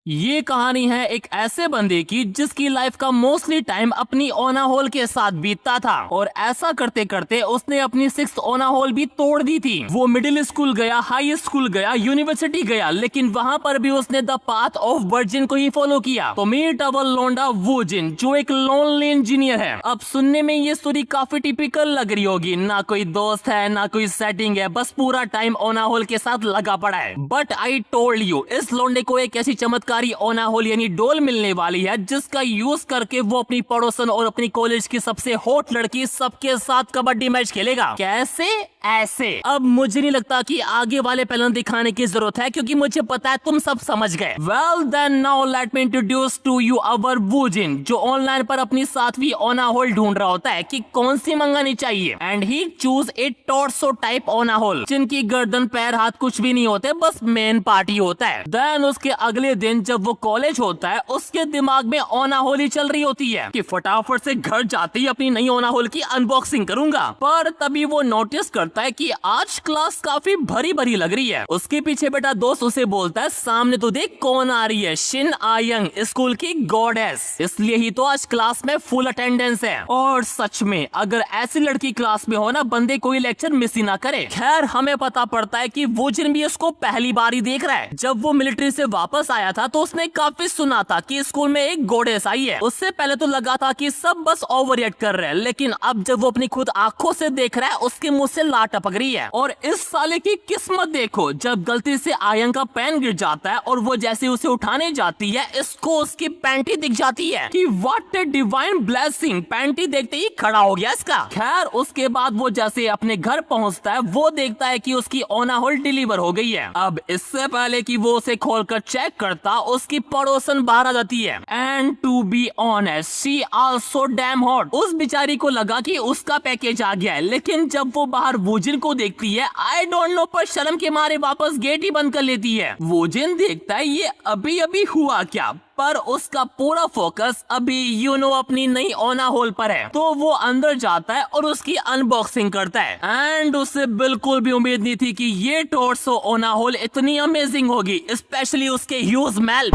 ये कहानी है एक ऐसे बंदे की जिसकी लाइफ का मोस्टली टाइम अपनी ओना होल के साथ बीतता था और ऐसा करते करते उसने अपनी 6th ओना होल भी तोड़ दी थी। वो मिडिल स्कूल गया, हाई स्कूल गया, यूनिवर्सिटी गया, लेकिन वहाँ पर भी उसने द पाथ ऑफ वर्जिन को ही फॉलो किया। तो मीट अवर लोंडा वुजिन जो एक लोनली इंजीनियर है। अब सुनने में ये स्टोरी काफी टिपिकल लग रही होगी, ना कोई दोस्त है ना कोई सेटिंग है, बस पूरा टाइम ओना होल के साथ लगा पड़ा है। बट आई टोल्ड यू, इस लोंडे को एक ऐसी चमत्कार ओना होल यानी डोल मिलने वाली है जिसका यूज करके वो अपनी पड़ोसन और अपनी कॉलेज की सबसे हॉट लड़की सबके साथ कबड्डी मैच खेलेगा। कैसे? ऐसे। अब मुझे नहीं लगता कि आगे वाले पहलू दिखाने की जरूरत है क्योंकि मुझे पता है तुम सब समझ गए। Well then now let me introduce to you our वुजिन जो ऑनलाइन पर अपनी 7वीं ओना होल ढूंढ रहा होता है कि कौन सी मंगानी चाहिए। And he choose a torso type ओना होल जिनकी गर्दन पैर हाथ कुछ भी नहीं होते, बस मेन पार्टी होता है। देन उसके अगले दिन जब वो कॉलेज होता है उसके दिमाग में ओना होल ही चल रही होती है कि फटाफट से घर जाते ही अपनी नई ओना होल की अनबॉक्सिंग करूंगा। पर तभी वो नोटिस करता है कि आज क्लास काफी भरी भरी लग रही है। उसके पीछे बेटा दोस्त उसे बोलता है सामने तो देख कौन आ रही है, शिन आयंग, स्कूल की गॉडेस, इसलिए ही तो आज क्लास में फुल अटेंडेंस है। और सच में अगर ऐसी लड़की क्लास में हो ना, बंदे कोई लेक्चर मिस ही ना करे। खैर हमें पता पड़ता है कि वुजिन भी इसको पहली बार ही देख रहा है। जब वो मिलिट्री से वापस आया था तो उसने काफी सुना था कि स्कूल में एक गॉडेस आई है। उससे पहले तो लगा था कि सब बस ओवर रिएक्ट कर रहे हैं, लेकिन अब जब वो अपनी खुद आंखों से देख रहा है उसके मुंह से लार टपक रही है। और इस साले की किस्मत देखो, जब गलती से आयंग का पेन गिर जाता है और वो जैसे उसे उठाने जाती है इसको उसकी पैंटी दिख जाती है कि what a divine blessing. Panty देखते ही खड़ा हो गया इसका। खैर उसके बाद वो जैसे अपने घर पहुंचता है वो देखता है कि उसकी ओना होल डिलीवर हो गई है। अब इससे पहले कि वो उसे खोलकर चेक करता उसकी पड़ोसन बाहर आ जाती है। And to be honest she also damn hot. उस बेचारी को लगा कि उसका पैकेज आ गया है, लेकिन जब वो बाहर वुजिन को देखती है आई डोंट नो पर शर्म के मारे वापस गेट ही बंद कर लेती है। वुजिन देखता है ये अभी अभी हुआ क्या, पर उसका पूरा फोकस अभी अपनी नई ओना होल पर है। तो वो अंदर जाता है और उसकी अनबॉक्सिंग करता है। एंड उसे बिल्कुल भी उम्मीद नहीं थी कि ये टॉर्सो ओना होल इतनी अमेजिंग होगी, स्पेशली उसके ह्यूज स्मेल।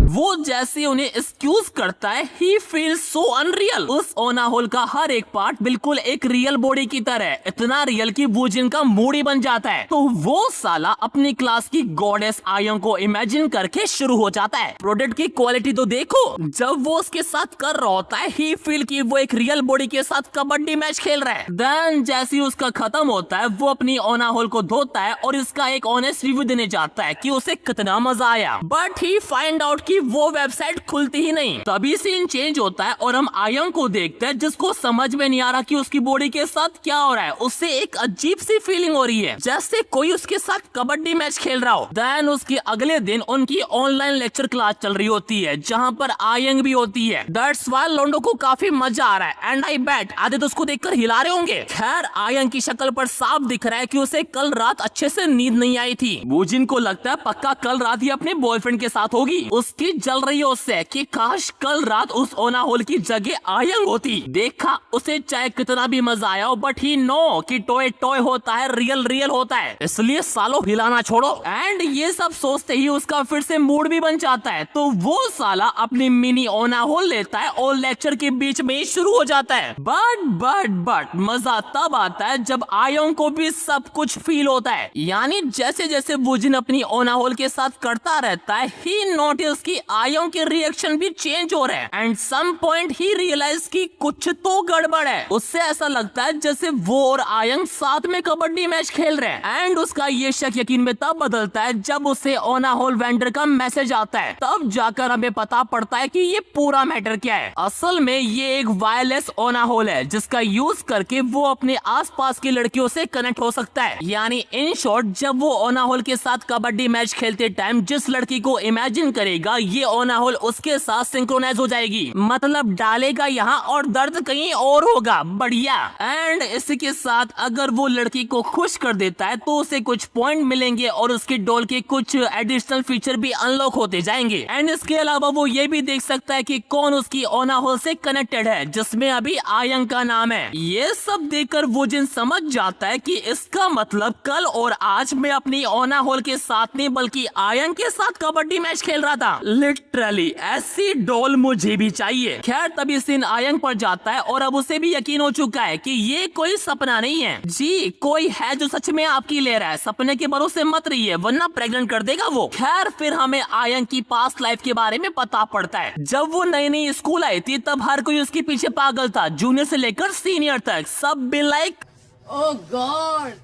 वो जैसे उन्हें एक्सक्यूज करता है ही फील सो अनरियल। उस ओना होल का हर एक पार्ट बिल्कुल एक रियल बॉडी की तरह, इतना रियल कि वुजिन का मूड ही बन जाता है। तो वो साला अपनी क्लास की गॉडेस आयंग को इमेजिन करके शुरू हो जाता है। प्रोडक्ट की क्वालिटी तो देखो। जब वो उसके साथ कर रहा होता है ही फील कि वो एक रियल बॉडी के साथ कबड्डी मैच खेल रहा है। देन जैसे ही उसका खत्म होता है वो अपनी ओना होल को धोता है और इसका एक ऑनेस्ट रिव्यू देने जाता है कि उसे कितना मजा आया। बट ही फाइंड आउट कि वो वेबसाइट खुलती ही नहीं। तभी सीन चेंज होता है और हम आयंग को देखते हैं जिसको समझ में नहीं आ रहा कि उसकी बॉडी के साथ क्या हो रहा है। उससे एक अजीब सी फीलिंग हो रही है जैसे कोई उसके साथ कबड्डी मैच खेल रहा हो। देन उसके अगले दिन उनकी ऑनलाइन लेक्चर क्लास चल रही होती है जहाँ पर आयंग भी होती है। दैट्स व्हाई लोंडो को काफी मजा आ रहा है एंड आई बेट आधे तो उसको देखकर हिला रहे होंगे। खैर आयंग की शक्ल पर साफ दिख रहा है कि उसे कल रात अच्छे से नींद नहीं आई थी। वुजिन को लगता है पक्का कल रात ही अपने बॉयफ्रेंड के साथ होगी। उसकी जल रही है उससे कि काश कल रात उस ओना होल की जगह आयंग होती। देखा उसे चाहे कितना भी मजा आया हो, बट ही नो कि टॉय टॉय होता है, रियल रियल होता है, इसलिए सालों हिलाना छोड़ो। एंड ये सब सोचते ही उसका फिर से मूड भी बन जाता है। तो वो साला अपनी मिनी ओना होल लेता है और लेक्चर के बीच में ही शुरू हो जाता है। बट मजा तब आता है जब आयंग को भी सब कुछ फील होता है। यानी जैसे जैसे वुजिन अपनी ओना होल के साथ करता रहता है ही नोटिस कि आयंग के रिएक्शन भी चेंज हो रहे हैं। And some point he realize कि कुछ तो गड़बड़ है। उससे ऐसा लगता है जैसे वो और आयंग साथ में कबड्डी मैच खेल रहे हैं। एंड उसका ये शक यकीन में तब बदलता है जब उसे ओना होल वेंडर का मैसेज आता है। तब जाकर हमें पता पड़ता है कि ये पूरा मैटर क्या है। असल में ये एक वायरलेस ओना होल है जिसका यूज करके वो अपने आसपास की लड़कियों से कनेक्ट हो सकता है। यानी इन शॉर्ट जब वो ओना होल के साथ कबड्डी मैच खेलते टाइम जिस लड़की को इमेजिन करेगा ये ओना होल उसके साथ सिंक्रोनाइज हो जाएगी, मतलब डालेगा यहाँ और दर्द कहीं और होगा। बढ़िया। एंड इसी के साथ अगर वो लड़की को खुश कर देता है तो उसे कुछ पॉइंट मिलेंगे और उसकी डॉल के कुछ एडिशनल फीचर भी अनलॉक होते जाएंगे। एंड इसके अलावा वो ये भी देख सकता है कि कौन उसकी ओना होल से कनेक्टेड है, जिसमें अभी आयंग का नाम है। ये सब देखकर वुजिन समझ जाता है कि इसका मतलब कल और आज मैं अपनी ओना होल के साथ नहीं बल्कि आयंग के साथ कबड्डी मैच खेल रहा था। लिटरली ऐसी डॉल मुझे भी चाहिए। खैर तभी सीन आयंग पर जाता है और अब उसे भी यकीन हो चुका है कि ये कोई सपना नहीं है। जी कोई है जो सच में आपकी ले रहा है, सपने के भरोसे मत रहिए वरना प्रेग्नेंट कर देगा वो। खैर फिर हमें आयंग की पास्ट लाइफ के बारे में पता पड़ता है। जब वो नई नई स्कूल आई थी तब हर कोई उसके पीछे पागल था, जूनियर से लेकर सीनियर तक सब भी लाइक ओह गॉड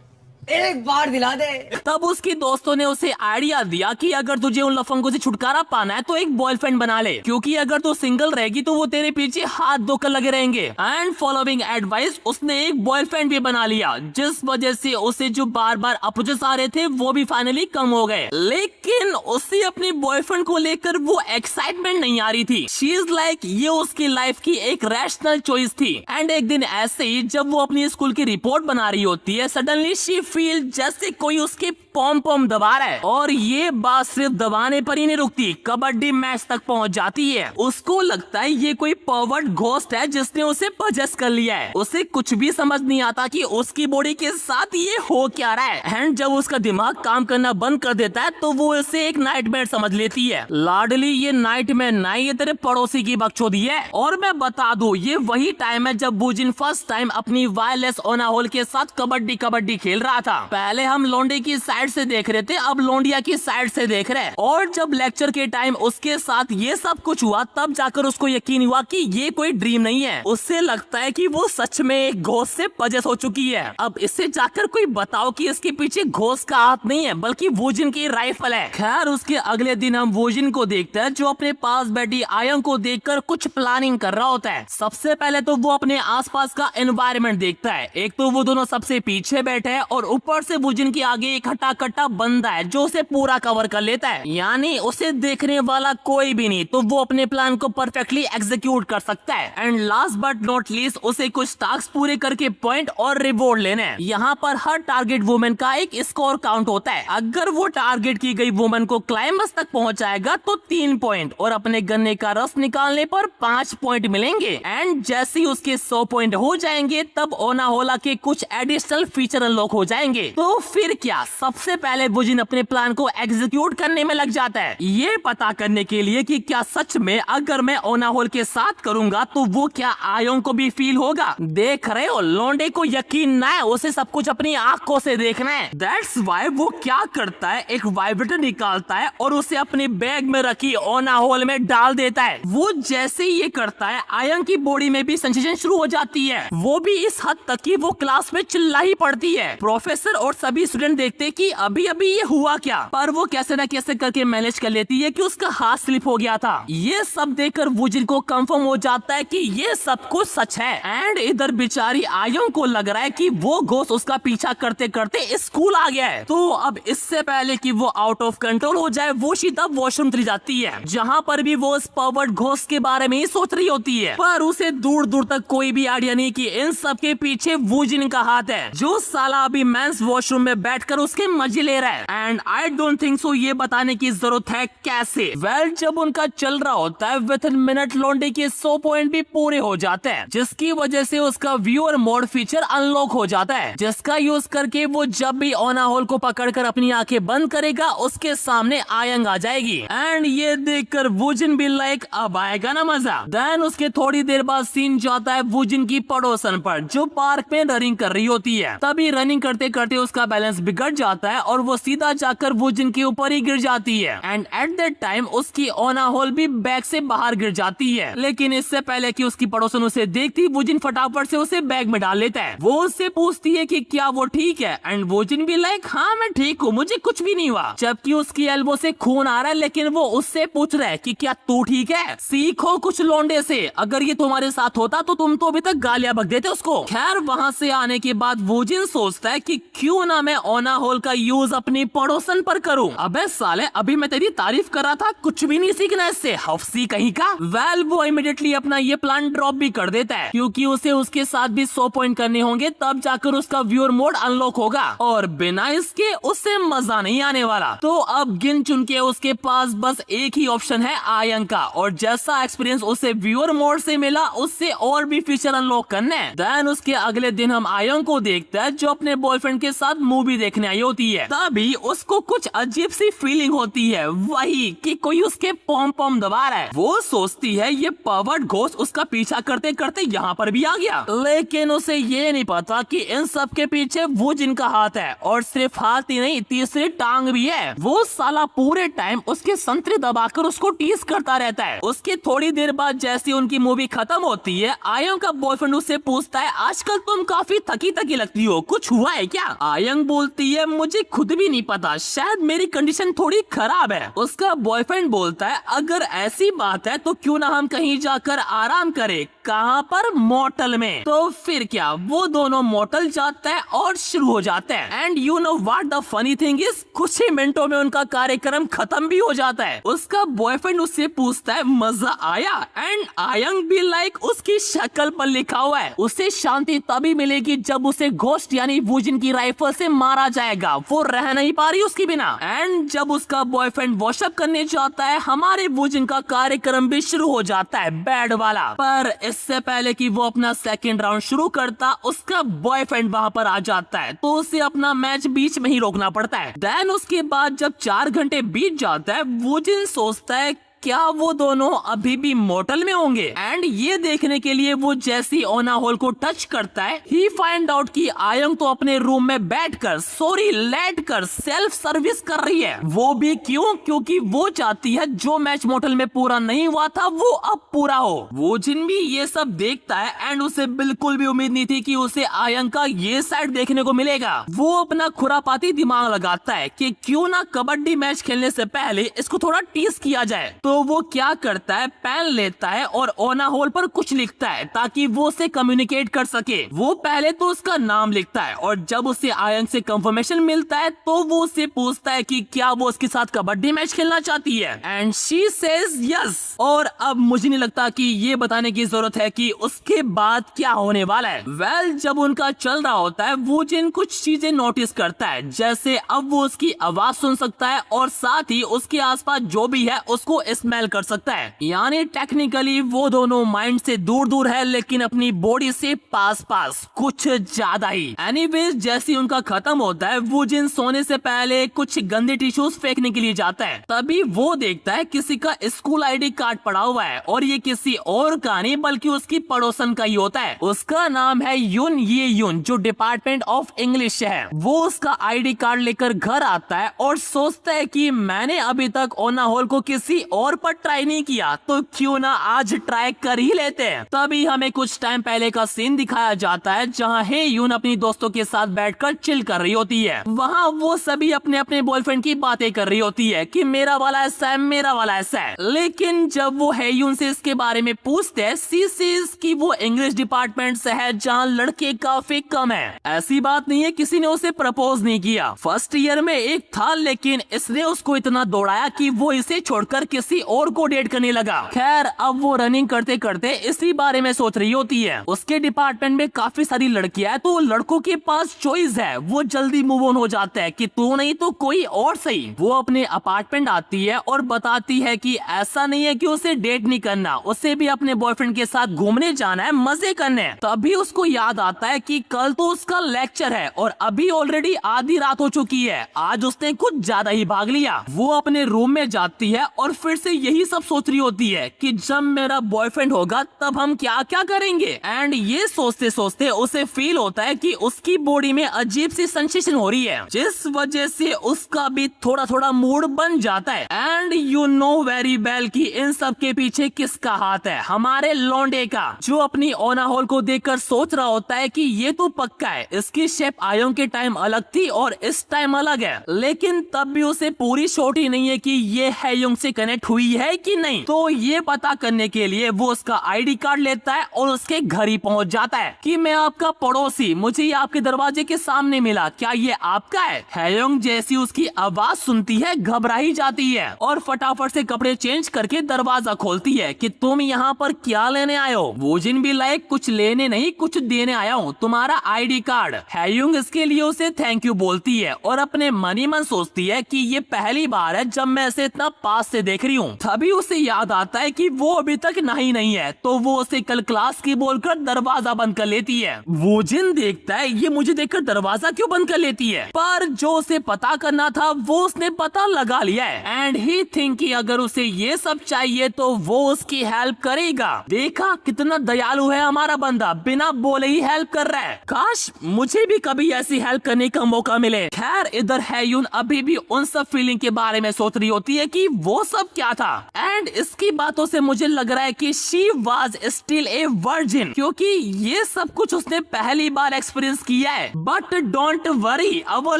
एक बार दिला दे। तब उसकी दोस्तों ने उसे आइडिया दिया कि अगर तुझे उन लफंगों से छुटकारा पाना है तो एक बॉयफ्रेंड बना ले, क्योंकि अगर तू सिंगल रहेगी तो वो तेरे पीछे हाथ धोकर लगे रहेंगे। एंड फॉलोइंग एडवाइस उसने एक बॉयफ्रेंड भी बना लिया, जिस वजह से उसे जो बार बार अपोजेस आ रहे थे वो भी फाइनली कम हो गए। लेकिन उसे अपने बॉयफ्रेंड को लेकर वो एक्साइटमेंट नहीं आ रही थी। शी इज लाइक ये उसकी लाइफ की एक रैशनल चॉइस थी। एंड एक दिन ऐसे ही जब वो अपनी स्कूल की रिपोर्ट बना रही होती है, सडनली शी फील जैसे कोई उसके पॉम पॉम दबा रहा है। और ये बात सिर्फ दबाने पर ही नहीं रुकती, कबड्डी मैच तक पहुंच जाती है। उसको लगता है ये कोई पर्वर्ट घोस्ट है जिसने उसे पजेस कर लिया है। उसे कुछ भी समझ नहीं आता कि उसकी बॉडी के साथ ये हो क्या रहा है। एंड जब उसका दिमाग काम करना बंद कर देता है तो वो इसे एक नाइटमेयर समझ लेती है। लाडली ये नाइटमेयर नहीं, ये तेरे पड़ोसी की बकचोदी है। और मैं बता दूं ये वही टाइम है जब वुजिन फर्स्ट टाइम अपनी वायरलेस ओना होल के साथ कबड्डी खेल रहा था। पहले हम लोंडे की साइड से देख रहे थे, अब लोंडिया की साइड से देख रहे हैं। और जब लेक्चर के टाइम उसके साथ ये सब कुछ हुआ तब जाकर उसको यकीन हुआ कि ये कोई ड्रीम नहीं है। उससे लगता है कि वो सच में एक घोस्ट से पजेस हो चुकी है। अब इससे जाकर कोई बताओ कि इसके पीछे घोस्ट का हाथ नहीं है बल्कि वुजिन की राइफल है। खैर उसके अगले दिन हम वुजिन को देखते हैं जो अपने पास बैठी आयंग को देखकर कुछ प्लानिंग कर रहा होता है। सबसे पहले तो वो अपने आसपास का एनवायरनमेंट देखता है। एक तो वो दोनों सबसे पीछे बैठे हैं और ऊपर से वुजिन के आगे एक हट्टा कट्टा बंदा है जो उसे पूरा कवर कर लेता है, यानी उसे देखने वाला कोई भी नहीं, तो वो अपने प्लान को परफेक्टली एग्जीक्यूट कर सकता है। And last but not least उसे कुछ टास्क पूरे करके पॉइंट और रिवॉर्ड लेने हैं। यहाँ पर हर टारगेट वुमेन का एक स्कोर काउंट होता है। अगर वो टारगेट की गई वुमेन को क्लाइमेक्स तक पहुँचाएगा तो 3 पॉइंट और अपने गन्ने का रस निकालने पर 5 पॉइंट मिलेंगे। एंड जैसे ही उसके 100 पॉइंट हो जाएंगे तब ओना होला के कुछ एडिशनल फीचर अनलॉक हो जाएंगे। तो फिर क्या, सबसे पहले वुजिन अपने प्लान को एग्जीक्यूट करने में लग जाता है, ये पता करने के लिए कि क्या सच में अगर मैं ओना होल के साथ करूंगा तो वो क्या आयंग को भी फील होगा। देख रहे हो लोंडे को यकीन ना है, उसे सब कुछ अपनी आंखों से देखना है। दैट्स व्हाई वो क्या करता है, एक वाइब्रेटर निकालता है और उसे अपने बैग में रखी ओना होल में डाल देता है। वो जैसे ही ये करता है आयंग की बॉडी में भी सेंसेशन शुरू हो जाती है, वो भी इस हद तक कि वो क्लास में चिल्ला ही पड़ती है। प्रोफेसर और सभी स्टूडेंट देखते कि अभी अभी ये हुआ क्या, पर वो कैसे न कैसे करके मैनेज कर लेती है कि उसका हाथ स्लिप हो गया था। ये सब देखकर वुजिन को कंफर्म हो जाता है कि ये सब कुछ सच है। एंड इधर बेचारी आयंग को लग रहा है कि वो घोस्ट उसका पीछा करते करते स्कूल आ गया है। तो अब इससे पहले कि वो आउट ऑफ कंट्रोल हो जाए वो सीधा वॉशरूम चली जाती है, जहाँ पर भी वो उस पर्वर्ट घोस्ट के बारे में ही सोच रही होती है। पर उसे दूर दूर तक कोई भी आइडिया नहीं कि इन सब के पीछे वुजिन का हाथ है, जो साला अभी मेंस वॉशरूम में बैठकर उसके मजे ले रहा है। And I don't think so ये बताने की जरूरत है कैसे। वेल जब उनका चल रहा होता है विद इन मिनट लोंडे के 100 पॉइंट भी पूरे हो जाते हैं, जिसकी वजह से उसका व्यूअर मोड फीचर अनलॉक हो जाता है, जिसका यूज करके वो जब भी ओना होल को पकड़कर अपनी आंखें बंद करेगा उसके सामने आयंग आ जाएगी। एंड ये देखकर वुजिन भी लाइक अब आएगा ना मजा। देन उसके थोड़ी देर बाद सीन जाता है वुजिन की पड़ोसन पर जो पार्क में रनिंग कर रही होती है। तभी रनिंग करते करते उसका बैलेंस बिगड़ जाता है और वो सीधा जाकर वुजिन के ऊपर ही गिर जाती है। एंड एट दैट टाइम उसकी ओना होल भी बैग से बाहर गिर जाती है। लेकिन इससे पहले कि उसकी पड़ोसन उसे देखती वुजिन फटाफट से उसे बैग में डाल लेता है। वो उससे पूछती है कि क्या वो ठीक है, एंड वुजिन भी लाइक हाँ मैं ठीक हूँ, मुझे कुछ भी नहीं हुआ। जबकि उसकी एल्बो से खून आ रहा है, लेकिन वो उससे पूछ रहा है कि क्या तू ठीक है। सीखो कुछ लोंडे से, अगर ये तुम्हारे साथ होता तो तुम तो अभी तक गालियां बक देते उसको। खैर वहाँ से आने के बाद वुजिन सोचता है कि क्यों ना मैं ओना होल का यूज अपनी पड़ोसन पर करूं। अबे साले, अभी मैं तेरी तारीफ कर रहा था, कुछ भी नहीं सीखना इससे, हफ्सी कहीं का। वेल, वो इमीडिएटली अपना ये प्लान ड्रॉप भी कर देता है, क्योंकि उसे उसके साथ भी 100 पॉइंट करने होंगे, तब जाकर उसका व्यूअर मोड अनलॉक होगा, और बिना इसके उससे मजा नहीं आने वाला। तो अब गिन चुन के उसके पास बस एक ही ऑप्शन है, आयंग का, और जैसा एक्सपीरियंस उसे व्यूअर मोड से मिला, उससे और भी फीचर अनलॉक करने। देन उसके अगले दिन हम आयंग को देखते हैं, जो अपने बॉयफ्रेंड के साथ मूवी देखने आई होती है। तभी उसको कुछ अजीब सी फीलिंग होती है, वही कि कोई उसके पॉम पॉम दबा रहा है। वो सोचती है ये पर्वर्ट घोस्ट उसका पीछा करते करते यहाँ पर भी आ गया, लेकिन उसे ये नहीं पता कि इन सब के पीछे वो जिनका हाथ है, और सिर्फ हाथ ही नहीं, तीसरी टांग भी है। वो साला पूरे टाइम उसके संतरे दबाकर उसको टीज करता रहता है। उसके थोड़ी देर बाद जैसे उनकी मूवी खत्म होती है, आयंग का बॉयफ्रेंड उससे पूछता है, आजकल तुम काफी थकी थकी लगती हो, कुछ हुआ है क्या? आयंग बोलती है, मुझे खुद भी नहीं पता, शायद मेरी कंडीशन थोड़ी खराब है। उसका बॉयफ्रेंड बोलता है, अगर ऐसी बात है तो क्यों ना हम कहीं जाकर आराम करें। कहाँ पर? मोटल में। तो फिर क्या, वो दोनों मोटल जाते हैं और शुरू हो जाते हैं। And you know what the funny thing is, कुछ ही मिनटों में उनका कार्यक्रम खत्म भी हो जाता है। उसका बॉयफ्रेंड उससे पूछता है, मजा आया? एंड आयंग भी लाइक उसकी शक्ल पर लिखा हुआ है, उसे शांति तभी मिलेगी जब उसे घोस्ट यानी वुजिन की राइफल से मारा जाएगा। वो रह नहीं पा रही उसके बिना। एंड जब उसका बॉयफ्रेंड वॉशअप करने जाता है, हमारे वुजिन का कार्यक्रम भी शुरू हो जाता है, बैड वाला। पर इससे पहले कि वो अपना सेकंड राउंड शुरू करता, उसका बॉयफ्रेंड वहां पर आ जाता है, तो उसे अपना मैच बीच में ही रोकना पड़ता है। देन उसके बाद जब 4 घंटे बीत जाता है, वुजिन सोचता है क्या वो दोनों अभी भी मोटल में होंगे। एंड ये देखने के लिए वो जैसी ओना होल को टच करता है, ही फाइंड आउट कि आयंग तो अपने रूम में बैठकर, सॉरी लेटकर सेल्फ सर्विस कर रही है। वो भी क्यों? क्योंकि वो चाहती है जो मैच मोटल में पूरा नहीं हुआ था वो अब पूरा हो। वो जिन भी ये सब देखता है, एंड उसे बिल्कुल भी उम्मीद नहीं थी कि उसे आयंग का ये साइड देखने को मिलेगा। वो अपना खुरापाती दिमाग लगाता है कि क्यों ना कबड्डी मैच खेलने से पहले इसको थोड़ा टीज किया जाए। तो वो क्या करता है, पेन लेता है और ओना होल पर कुछ लिखता है ताकि वो उसे कम्युनिकेट कर सके। वो पहले तो उसका नाम लिखता है, और जब उसे आयंग से कंफर्मेशन मिलता है तो वो उससे पूछता है कि क्या वो उसके साथ कबड्डी मैच खेलना चाहती है। And she says yes. और अब मुझे नहीं लगता कि ये बताने की जरूरत है कि उसके बाद क्या होने वाला है। वेल, जब उनका चल रहा होता है, वो जिन कुछ चीजें नोटिस करता है, जैसे अब वो उसकी आवाज सुन सकता है, और साथ ही उसके आसपास जो भी है उसको स्मेल कर सकता है। यानी टेक्निकली वो दोनों माइंड से दूर दूर है, लेकिन अपनी बॉडी से पास पास, कुछ ज्यादा ही। एनीवेज, जैसे उनका खत्म होता है, वो जिन सोने से पहले कुछ गंदे टिश्यूज फेंकने के लिए जाता है। तभी वो देखता है किसी का स्कूल आईडी कार्ड पड़ा हुआ है, और ये किसी और का नहीं बल्कि उसकी पड़ोसन का ही होता है। उसका नाम है युन ये युन, जो डिपार्टमेंट ऑफ इंग्लिश है। वो उसका आईडी कार्ड लेकर घर आता है और सोचता है कि मैंने अभी तक ओना होल को किसी और पर ट्राई नहीं किया, तो क्यों ना आज ट्राई कर ही लेते हैं। तभी हमें कुछ टाइम पहले का सीन दिखाया जाता है, जहां हे यून अपनी दोस्तों के साथ बैठकर चिल कर रही होती है। वहां वो सभी अपने अपने बॉयफ्रेंड की बातें कर रही होती है कि मेरा वाला ऐसा है, मेरा वाला ऐसा है। लेकिन जब वो हेयून से इसके बारे में पूछते हैं, सी सेज कि वो इंग्लिश डिपार्टमेंट से है जहां लड़के काफी कम है। ऐसी बात नहीं है, किसी ने उसे प्रपोज नहीं किया। फर्स्ट ईयर में एक था, लेकिन इसने उसको इतना दौड़ाया कि वो इसे छोड़कर किसी और को डेट करने लगा। खैर, अब वो रनिंग करते करते इसी बारे में सोच रही होती है। उसके डिपार्टमेंट में काफी सारी लड़कियां हैं, तो लड़कों के पास चॉइस है। वो जल्दी मूव ऑन हो जाता है कि तू नहीं तो कोई और सही। वो अपने अपार्टमेंट आती है और बताती है कि ऐसा नहीं है कि उसे डेट नहीं करना, उसे भी अपने बॉयफ्रेंड के साथ घूमने जाना है, मजे करने। तभी उसको याद आता है कि कल तो उसका लेक्चर है और अभी ऑलरेडी आधी रात हो चुकी है। आज उसने कुछ ज्यादा ही भाग लिया। वो अपने रूम में जाती है और फिर से यही सब सोच रही होती है कि जब मेरा बॉयफ्रेंड होगा तब हम क्या क्या करेंगे। एंड ये सोचते सोचते उसे फील होता है कि उसकी बॉडी में अजीब सी सेंसेशन हो रही है, जिस वजह से उसका भी थोड़ा थोड़ा मूड बन जाता है। And you know very well कि इन सब के पीछे किसका हाथ है, हमारे लौंडे का, जो अपनी ओना होल को देखकर सोच रहा होता है कि ये तो पक्का है, इसकी शेप आयों के टाइम अलग थी और इस टाइम अलग है। लेकिन तब भी उसे पूरी शॉट ही नहीं है कि ये हेयुंग से कनेक्ट हुई हुई है कि नहीं। तो ये पता करने के लिए वो उसका आईडी कार्ड लेता है और उसके घर ही पहुंच जाता है कि मैं आपका पड़ोसी, मुझे ये आपके दरवाजे के सामने मिला, क्या ये आपका है। हेयोंग जैसी उसकी आवाज सुनती है घबरा ही जाती है और फटाफट से कपड़े चेंज करके दरवाजा खोलती है कि तुम यहाँ पर क्या लेने आए हो। वूजिन भी लाइक कुछ लेने नहीं कुछ देने आया हूँ, तुम्हारा आईडी कार्ड। हेयोंग इसके लिए उसे थैंक यू बोलती है और अपने मन ही मन सोचती है कि ये पहली बार है जब मैं इसे इतना पास से देख रही हूँ। तभी उसे याद आता है कि वो अभी तक नहाई नहीं है, तो वो उसे कल क्लास की बोलकर दरवाजा बंद कर लेती है। वूजिन देखता है ये मुझे देखकर दरवाजा क्यों बंद कर लेती है, पर जो उसे पता करना था वो उसने पता लगा लिया है एंड ही थिंक कि अगर उसे ये सब चाहिए तो वो उसकी हेल्प करेगा। देखा कितना दयालु है हमारा बंदा, बिना बोले ही हेल्प कर रहा है। काश मुझे भी कभी ऐसी हेल्प करने का मौका मिले। खैर इधर हेयुन अभी भी उन सब फीलिंग के बारे में सोच रही होती है कि वो सब क्या था एंड इसकी बातों से मुझे लग रहा है कि she was still a virgin, क्योंकि ये सब कुछ उसने पहली बार एक्सपीरियंस किया है। बट डोंट वरी अवर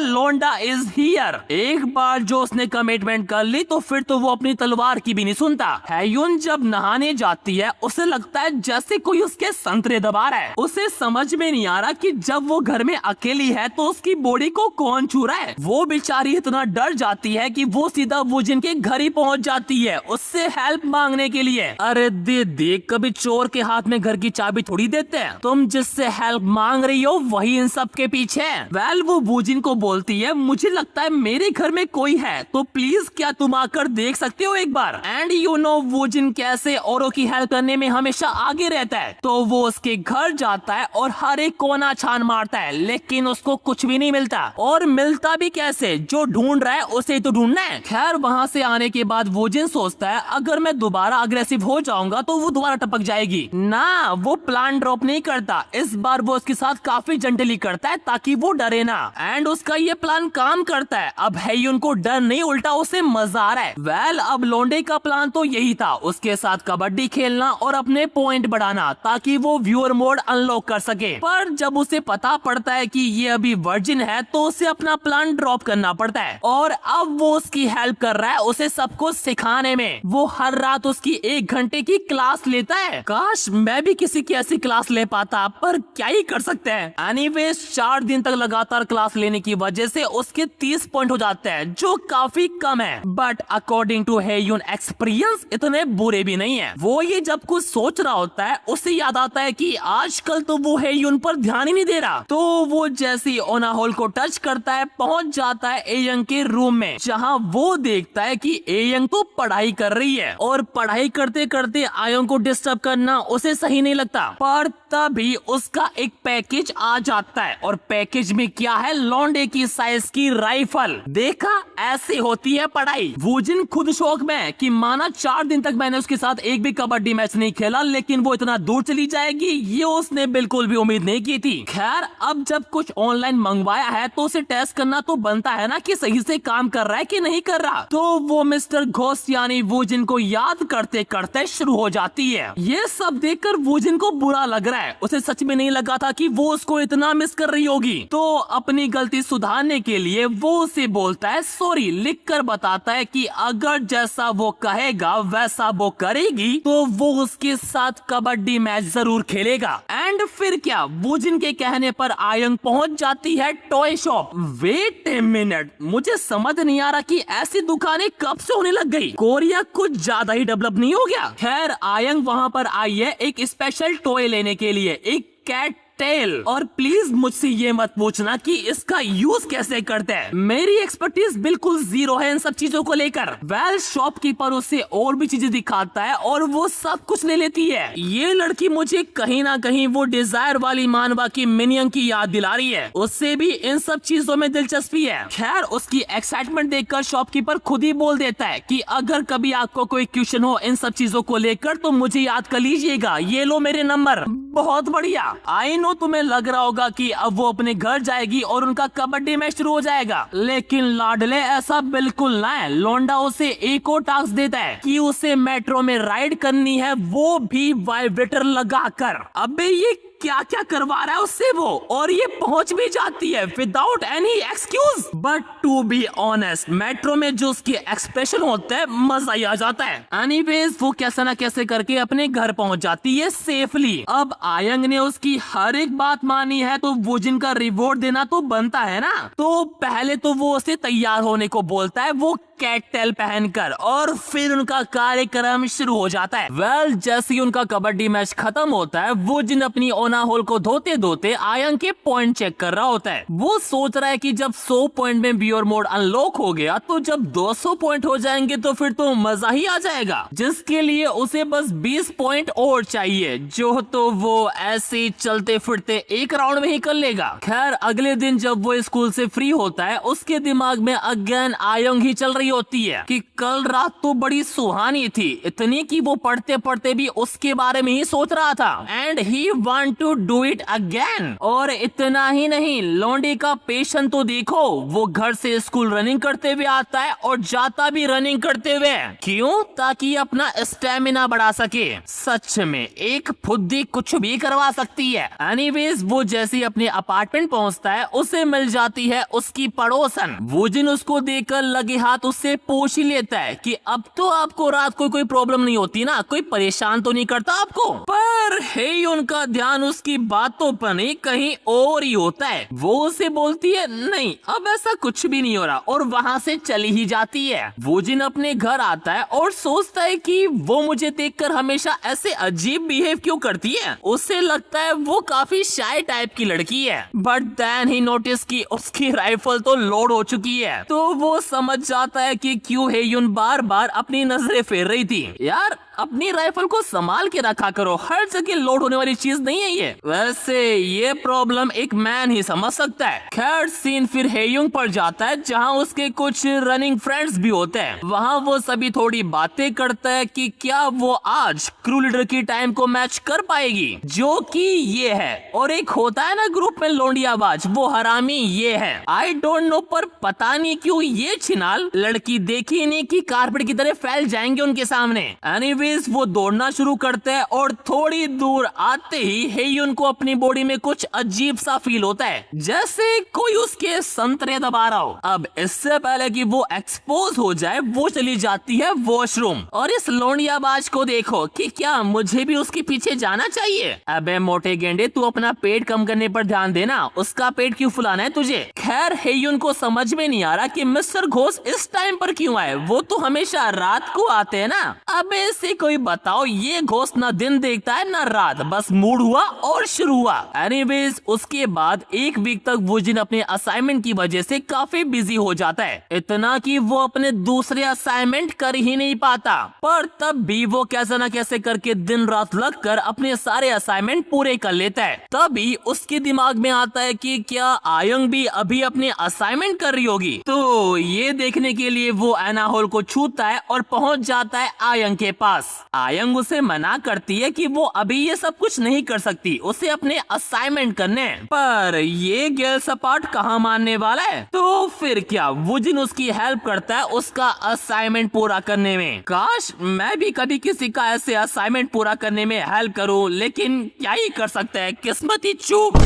लोंडा इज हियर। एक बार जो उसने कमिटमेंट कर ली तो फिर तो वो अपनी तलवार की भी नहीं सुनता। हेयुन जब नहाने जाती है उसे लगता है जैसे कोई उसके संतरे दबा रहा है। उसे समझ में नहीं आ रहा कि जब वो घर में अकेली है तो उसकी बॉडी को कौन छू रहा है। वो बेचारी इतना डर जाती है कि वो सीधा वूजिन के घर ही पहुंच जाती है उससे हेल्प मांगने के लिए। अरे देख कभी चोर के हाथ में घर की चाबी थोड़ी देते हैं, तुम जिससे हेल्प मांग रही हो वही इन सब के पीछे है। वेल वो वूजिन को बोलती है मुझे लगता है मेरे घर में कोई है, तो प्लीज क्या तुम आकर देख सकते हो एक बार। एंड यू नो वूजिन कैसे औरों की हेल्प करने में हमेशा आगे रहता है, तो वो उसके घर जाता है और हर एक कोना छान मारता है लेकिन उसको कुछ भी नहीं मिलता। और मिलता भी कैसे, जो ढूंढ रहा है उसे तो ढूंढना है। खैर वहाँ से आने के बाद वूजिन सोचता है अगर मैं दोबारा अग्रेसिव हो जाऊंगा तो वो दोबारा टपक जाएगी ना। वो प्लान ड्रॉप नहीं करता, इस बार वो उसके साथ काफी जेंटली करता है ताकि वो डरे ना। एंड उसका ये प्लान काम करता है। अब हेयुन को डर नहीं उल्टा उसे मजा आ रहा है। वेल अब लोंडे का प्लान तो यही था, उसके साथ कबड्डी खेलना और अपने पॉइंट बढ़ाना ताकि वो व्यूअर मोड अनलॉक कर सके। पर जब उसे पता पड़ता है कि ये अभी वर्जिन है तो उसे अपना प्लान ड्रॉप करना पड़ता है और अब वो उसकी हेल्प कर रहा है उसे सब कुछ सिखाने में। वो हर रात उसकी 1 घंटे की क्लास लेता है। काश मैं भी किसी की ऐसी क्लास ले पाता, पर क्या ही कर सकते हैं। एनीवेज 4 दिन तक लगातार क्लास लेने की वजह से उसके 30 पॉइंट हो जाते हैं जो काफी कम है, बट अकॉर्डिंग टू हेयुन एक्सपीरियंस इतने बुरे भी नहीं है। वो ये जब कुछ सोच रहा होता है उसे याद आता है कि आजकल तो वो हेयुन पर ध्यान ही नहीं दे रहा। तो वो जैसे ओनाहोल को टच करता है पहुंच जाता है एयंग के रूम में, जहां वो देखता है कि एयंग तो पढ़ाई कर रही है और पढ़ाई करते करते आयोंग को डिस्टर्ब करना उसे सही नहीं लगता। पर तभी उसका एक पैकेज आ जाता है और पैकेज में क्या है, लौंडे की साइज की राइफल। देखा ऐसे होती है पढ़ाई। वूजिन खुद शौक में है कि माना 4 दिन तक मैंने उसके साथ एक भी कबड्डी मैच नहीं खेला लेकिन वो इतना दूर चली जाएगी ये उसने बिल्कुल भी उम्मीद नहीं की थी। खैर अब जब कुछ ऑनलाइन मंगवाया है तो उसे टेस्ट करना तो बनता है ना कि सही से काम कर रहा है कि नहीं कर रहा। तो वो मिस्टर घोस्ट यानी वूजिन को याद करते करते शुरू हो जाती है। ये सब देखकर वूजिन को बुरा लग रहा है, उसे सच में नहीं लगा था कि वो उसको इतना मिस कर रही होगी। तो अपनी गलती सुधारने के लिए वो उसे बोलता है सॉरी, लिख कर बताता है कि अगर जैसा वो कहेगा वैसा वो करेगी तो वो उसके साथ कबड्डी मैच जरूर खेलेगा। एंड फिर क्या, वूजिन के कहने पर आयंग पहुंच जाती है toy shop. Wait a minute, मुझे समझ नहीं आ रहा कि ऐसी दुकानें कब से होने लग गई। कोरिया कुछ ज्यादा ही डेवलप नहीं हो गया। खैर आयंग वहाँ पर आई है एक स्पेशल टॉय लेने के लिए, एक कैट टेल। और प्लीज मुझसे ये मत पूछना कि इसका यूज कैसे करते हैं, मेरी एक्सपर्टीज बिल्कुल जीरो है इन सब चीजों को लेकर। वेल शॉपकीपर उसे और भी चीजें दिखाता है और वो सब कुछ ले लेती है। ये लड़की मुझे कहीं ना कहीं वो डिजायर वाली मानवा की मिनियन की याद दिला रही है, उससे भी इन सब चीजों में दिलचस्पी है। खैर उसकी एक्साइटमेंट देखकर शॉपकीपर खुद ही बोल देता है कि अगर कभी आपको कोई क्वेश्चन हो इन सब चीजों को लेकर तो मुझे याद कर लीजिएगा, ये लो मेरे नंबर। बहुत बढ़िया। आई नो तुम्हें लग रहा होगा कि अब वो अपने घर जाएगी और उनका कबड्डी मैच शुरू हो जाएगा, लेकिन लाडले ऐसा बिल्कुल ना है। लोंडा उसे एक और टास्क देता है कि उसे मेट्रो में राइड करनी है, वो भी वाइब्रेटर लगाकर। अबे ये क्या क्या करवा रहा है उससे वो, और ये पहुंच भी जाती है without any excuse. But to be honest, metro में जो उसके एक्सप्रेशन होता है मजा ही आ जाता है। एनीवेज वो कैसे ना कैसे करके अपने घर पहुंच जाती है सेफली। अब आयंग ने उसकी हर एक बात मानी है तो वुजिन का रिवॉर्ड देना तो बनता है ना। तो पहले तो वो उसे तैयार होने को बोलता है, वो कैटटेल पहनकर, और फिर उनका कार्यक्रम शुरू हो जाता है। वेल जैसे ही उनका कबड्डी मैच खत्म होता है, वुजिन अपनी ओना होल को धोते धोते आयंग के पॉइंट चेक कर रहा होता है। वो सोच रहा है कि जब 100 पॉइंट में व्यूअर मोड अनलॉक हो गया तो जब 200 पॉइंट हो जाएंगे तो फिर तो मजा ही आ जाएगा, जिसके लिए उसे बस 20 पॉइंट और चाहिए, जो तो वो ऐसे चलते फिरते एक राउंड में ही कर लेगा। खैर अगले दिन जब वो स्कूल से फ्री होता है, उसके दिमाग में अगेन आयंग ही चल रही होती है कि कल रात तो बड़ी सुहानी थी, इतनी कि वो पढ़ते पढ़ते भी उसके बारे में ही सोच रहा था, and he want to do it again. और इतना ही नहीं, लौंडे का पेशन तो देखो, वो घर से स्कूल रनिंग करते हुए आता है और जाता भी रनिंग करते हुए। क्यों? ताकि अपना स्टेमिना बढ़ा सके। सच में एक फुद्दी कुछ भी करवा सकती है। एनीवेज वो जैसे ही अपने अपार्टमेंट पहुंचता है, उसे मिल जाती है उसकी पड़ोसन। वुजिन उसको देखकर लगे हाथ उससे पूछ ही लेता है कि अब तो आपको रात को कोई प्रॉब्लम नहीं होती ना, कोई परेशान तो नहीं करता आपको। पर हे उनका ध्यान उसकी बातों पर नहीं कहीं और ही होता है। वो उसे बोलती है नहीं अब ऐसा कुछ भी नहीं हो रहा, और वहाँ से चली ही जाती है। वुजिन अपने घर आता है और सोचता है कि वो मुझे देखकर हमेशा ऐसे अजीब बिहेव क्यों करती है। उसे लगता है वो काफी शाय टाइप की लड़की है, बट देन ही नोटिस कि उसकी राइफल तो लोड हो चुकी है। तो वो समझ जाता है कि क्यों हेयुन बार बार अपनी नजरें फेर रही थी। यार अपनी राइफल को संभाल के रखा करो, हर जगह लोड होने वाली चीज नहीं है ये। वैसे ये प्रॉब्लम एक मैन ही समझ सकता है। खैर सीन फिर हेयुंग पर जाता है, जहाँ उसके कुछ रनिंग फ्रेंड्स भी होते हैं। वहाँ वो सभी थोड़ी बातें करता है कि क्या वो आज क्रू लीडर की टाइम को मैच कर पाएगी, जो कि ये है। और एक होता है ना ग्रुप में लोंडियाबाज, वो हरामी ये है। आई डोंट नो, पर पता नहीं क्यों ये छिनाल लड़की देखी नहीं कि कारपेट की तरह फैल जाएंगे उनके सामने। एनीवेज वो दौड़ना शुरू करते हैं और थोड़ी दूर आते ही हेयुन को अपनी बॉडी में कुछ अजीब सा फील होता है, जैसे कोई उसके संतरे दबा रहा हो। अब इससे पहले कि वो एक्सपोज हो जाए, वो चली जाती है वॉशरूम। और इस लोंडियाबाज को देखो कि क्या मुझे भी उसके पीछे जाना चाहिए। अबे मोटे गेंडे, तू अपना पेट कम करने पर ध्यान देना, उसका पेट क्यों फुलाना है तुझे। खैर हेयुन को समझ में नहीं आ रहा कि मिस्टर घोष इस टाइम पर क्यों आए, वो तो हमेशा रात को आते हैं ना। अबे इसे कोई बताओ, ये घोष ना दिन देखता है ना रात, बस मूड हुआ और शुरू हुआ। एनीवेज उसके बाद एक वीक तक वुजिन अपने असाइनमेंट की वजह से काफी बिजी हो जाता है, इतना कि वो अपने दूसरे असाइनमेंट कर ही नहीं पाता। पर तब भी वो कैसे न कैसे करके दिन रात लगकर अपने सारे असाइनमेंट पूरे कर लेता है। तभी उसके दिमाग में आता है कि क्या आयंग भी अभी अपने असाइनमेंट कर रही होगी। तो ये देखने के लिए वो एना होल को छूता है और पहुंच जाता है आयंग के पास। आयंग उसे मना करती है कि वो अभी ये सब कुछ नहीं कर सकती, उसे अपने असाइनमेंट करने। पर ये गेल सपाट कहाँ मानने वाला है। तो फिर क्या, वुजिन उसकी हेल्प करता है उसका असाइनमेंट पूरा करने में। काश मैं भी कभी किसी का ऐसे असाइनमेंट पूरा करने में हेल्प करूं, लेकिन क्या ही कर सकते हैं, किस्मत ही चूक।